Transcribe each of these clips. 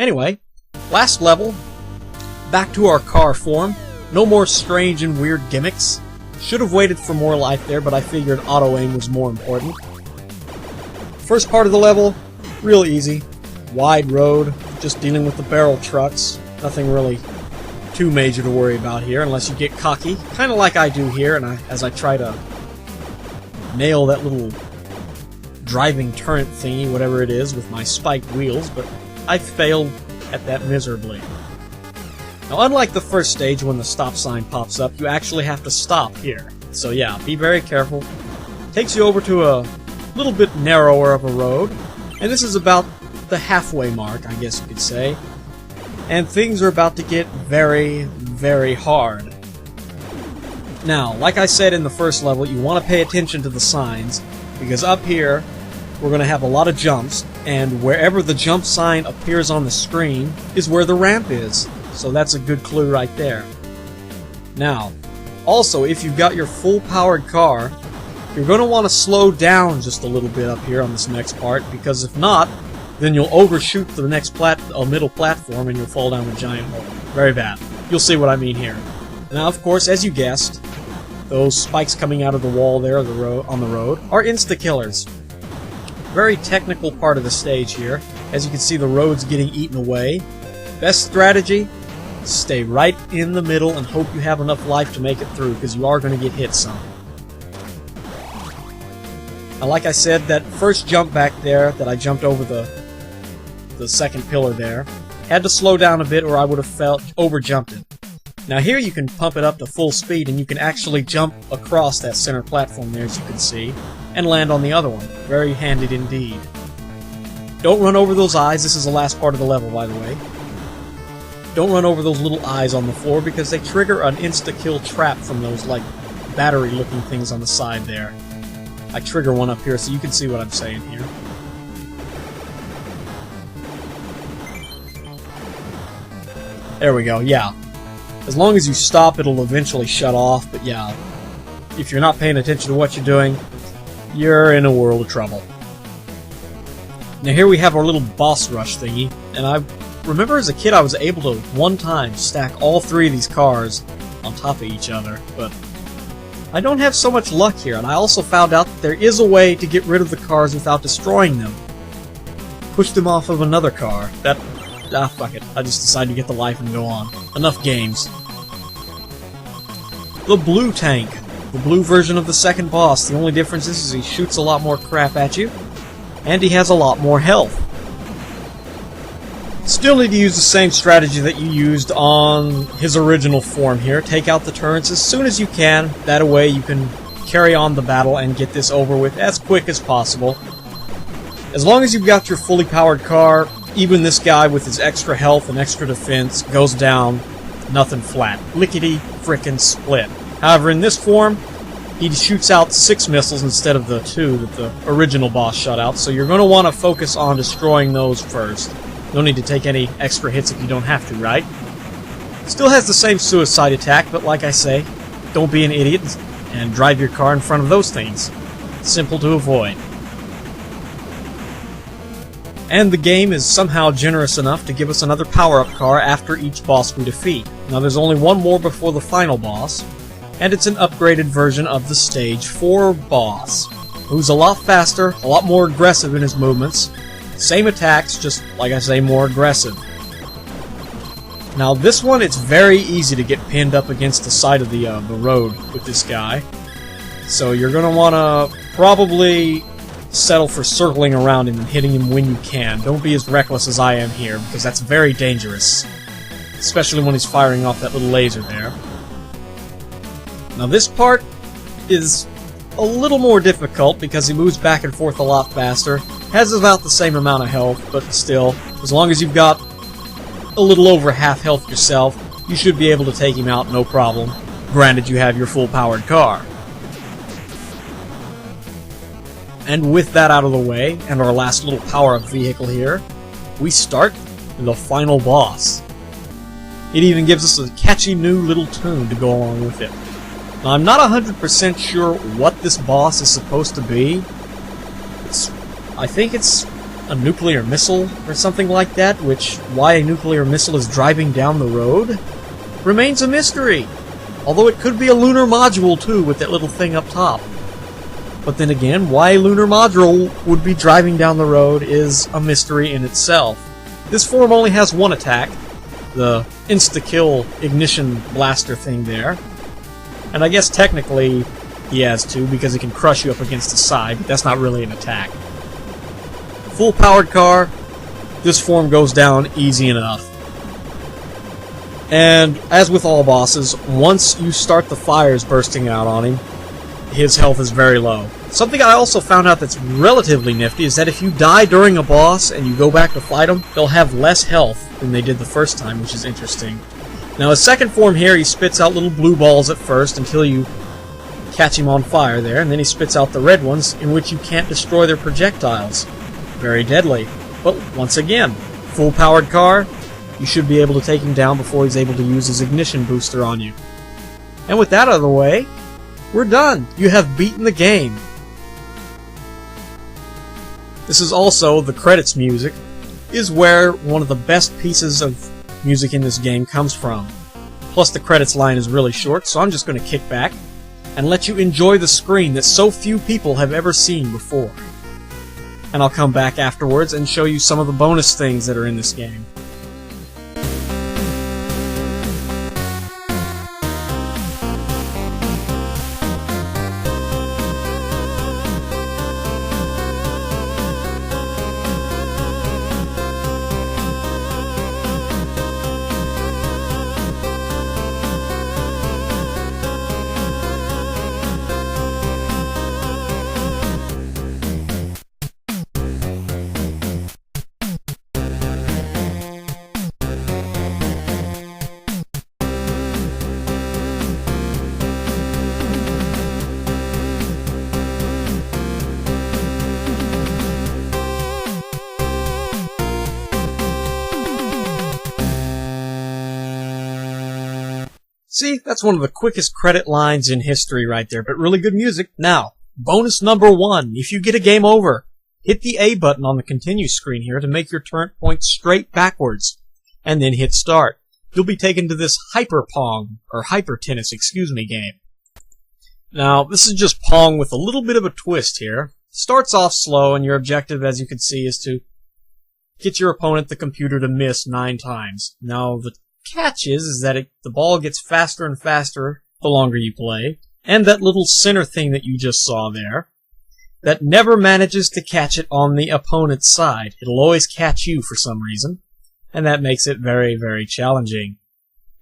Anyway, last level, back to our car form. No more strange and weird gimmicks. Should have waited for more life there, but I figured auto-aim was more important. First part of the level, real easy. Wide road, just dealing with the barrel trucks. Nothing really too major to worry about here, unless you get cocky. Kind of like I do here, and as I try to nail that little driving turret thingy, whatever it is, with my spiked wheels, but I failed at that miserably. Now, unlike the first stage when the stop sign pops up, you actually have to stop here. So yeah, be very careful. Takes you over to a little bit narrower of a road, and this is about the halfway mark, I guess you could say. And things are about to get very, very hard. Now, like I said in the first level, you want to pay attention to the signs, because up here, we're going to have a lot of jumps, and wherever the jump sign appears on the screen is where the ramp is. So that's a good clue right there. Now, also, if you've got your full-powered car, you're going to want to slow down just a little bit up here on this next part, because if not, then you'll overshoot the next middle platform and you'll fall down a giant hole. Very bad. You'll see what I mean here. Now, of course, as you guessed, those spikes coming out of the wall there on the road are insta-killers. Very technical part of the stage here. As you can see, the road's getting eaten away. Best strategy? Stay right in the middle and hope you have enough life to make it through, because you are going to get hit some. Now, like I said, that first jump back there that I jumped over the second pillar there, had to slow down a bit or I would have over-jumped it. Now here you can pump it up to full speed and you can actually jump across that center platform there, as you can see, and land on the other one. Very handy indeed. Don't run over those eyes. This is the last part of the level, by the way. Don't run over those little eyes on the floor, because they trigger an insta-kill trap from those, like, battery-looking things on the side there. I trigger one up here so you can see what I'm saying here. There we go, yeah. As long as you stop, it'll eventually shut off, but yeah, if you're not paying attention to what you're doing, you're in a world of trouble. Now here we have our little boss rush thingy, and I remember as a kid I was able to, one time, stack all three of these cars on top of each other, but I don't have so much luck here, and I also found out that there is a way to get rid of the cars without destroying them. Push them off of another car. Fuck it. I just decided to get the life and go on. Enough games. The blue tank. The blue version of the second boss. The only difference is he shoots a lot more crap at you, and he has a lot more health. Still need to use the same strategy that you used on his original form here. Take out the turrets as soon as you can. That way you can carry on the battle and get this over with as quick as possible. As long as you've got your fully powered car, even this guy with his extra health and extra defense goes down nothing flat. Lickety-frickin' split. However, in this form, he shoots out 6 missiles instead of the 2 that the original boss shot out, so you're going to want to focus on destroying those first. No need to take any extra hits if you don't have to, right? Still has the same suicide attack, but like I say, don't be an idiot and drive your car in front of those things. Simple to avoid. And the game is somehow generous enough to give us another power-up car after each boss we defeat. Now there's only one more before the final boss, and it's an upgraded version of the Stage 4 boss, who's a lot faster, a lot more aggressive in his movements. Same attacks, just, like I say, more aggressive. Now this one, it's very easy to get pinned up against the side of the road with this guy. So you're going to want to probably settle for circling around him and hitting him when you can. Don't be as reckless as I am here, because that's very dangerous. Especially when he's firing off that little laser there. Now this part is a little more difficult because he moves back and forth a lot faster. Has about the same amount of health, but still, as long as you've got a little over half health yourself, you should be able to take him out no problem. Granted, you have your full-powered car. And with that out of the way, and our last little power-up vehicle here, we start the final boss. It even gives us a catchy new little tune to go along with it. Now, I'm not 100% sure what this boss is supposed to be. I think it's a nuclear missile or something like that, which why a nuclear missile is driving down the road remains a mystery. Although it could be a lunar module too, with that little thing up top. But then again, why a lunar module would be driving down the road is a mystery in itself. This form only has one attack, the insta-kill ignition blaster thing there. And I guess technically he has two, because he can crush you up against the side, but that's not really an attack. Full-powered car, this form goes down easy enough. And, as with all bosses, once you start the fires bursting out on him, his health is very low. Something I also found out that's relatively nifty is that if you die during a boss and you go back to fight him, they'll have less health than they did the first time, which is interesting. Now, his second form here, he spits out little blue balls at first until you catch him on fire there, and then he spits out the red ones, in which you can't destroy their projectiles. Very deadly. But, once again, full-powered car, you should be able to take him down before he's able to use his ignition booster on you. And with that out of the way, we're done. You have beaten the game. This is also the credits music, is where one of the best pieces of music in this game comes from. Plus the credits line is really short, so I'm just going to kick back and let you enjoy the screen that so few people have ever seen before. And I'll come back afterwards and show you some of the bonus things that are in this game. See, that's one of the quickest credit lines in history right there, but really good music. Now, bonus number 1. If you get a game over, hit the A button on the continue screen here to make your turret point straight backwards, and then hit start. You'll be taken to this Hyper Pong, or Hyper Tennis, game. Now, this is just Pong with a little bit of a twist here. Starts off slow, and your objective, as you can see, is to get your opponent, the computer, to miss 9 times. Now, the catch is that the ball gets faster and faster the longer you play, and that little center thing that you just saw there, that never manages to catch it on the opponent's side. It'll always catch you for some reason, and that makes it very, very challenging.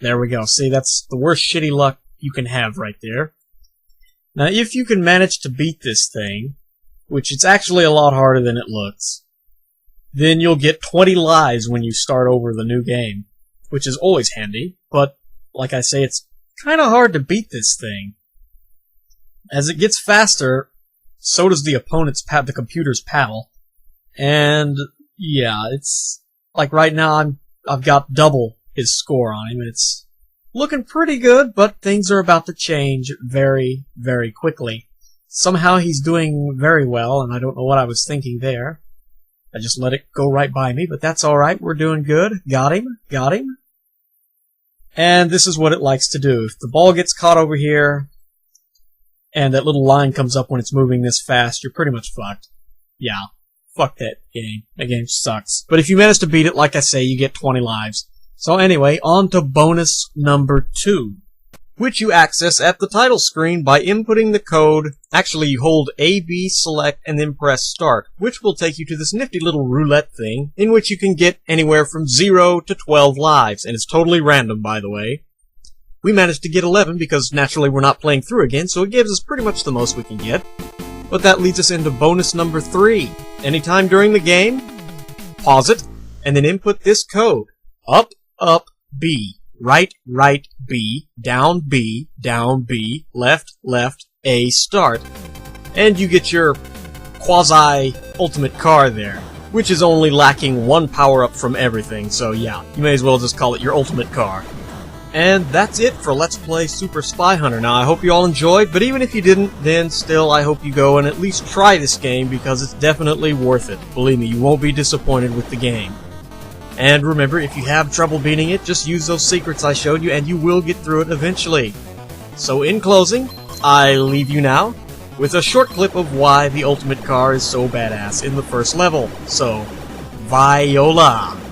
There we go. See, that's the worst shitty luck you can have right there. Now, if you can manage to beat this thing, which it's actually a lot harder than it looks, then you'll get 20 lives when you start over the new game, which is always handy, but, like I say, it's kind of hard to beat this thing. As it gets faster, so does the the computer's paddle, and, yeah, it's, like right now I've got double his score on him, and it's looking pretty good, but things are about to change very, very quickly. Somehow he's doing very well, and I don't know what I was thinking there. I just let it go right by me, but that's alright, we're doing good. Got him. And this is what it likes to do. If the ball gets caught over here, and that little line comes up when it's moving this fast, you're pretty much fucked. Yeah, fuck that game. That game sucks. But if you manage to beat it, like I say, you get 20 lives. So anyway, on to bonus number 2, which you access at the title screen by inputting the code. Actually, you hold A, B, select, and then press start, which will take you to this nifty little roulette thing, in which you can get anywhere from 0 to 12 lives, and it's totally random, by the way. We managed to get 11 because naturally we're not playing through again, so it gives us pretty much the most we can get. But that leads us into bonus number 3. Anytime during the game, pause it, and then input this code. Up, up, B. Right, right, B, down, left, left, A, start. And you get your quasi-ultimate car there, which is only lacking 1 power-up from everything, so yeah, you may as well just call it your ultimate car. And that's it for Let's Play Super Spy Hunter. Now, I hope you all enjoyed, but even if you didn't, then still I hope you go and at least try this game, because it's definitely worth it. Believe me, you won't be disappointed with the game. And remember, if you have trouble beating it, just use those secrets I showed you and you will get through it eventually. So in closing, I leave you now with a short clip of why the ultimate car is so badass in the first level. So, VIOLA!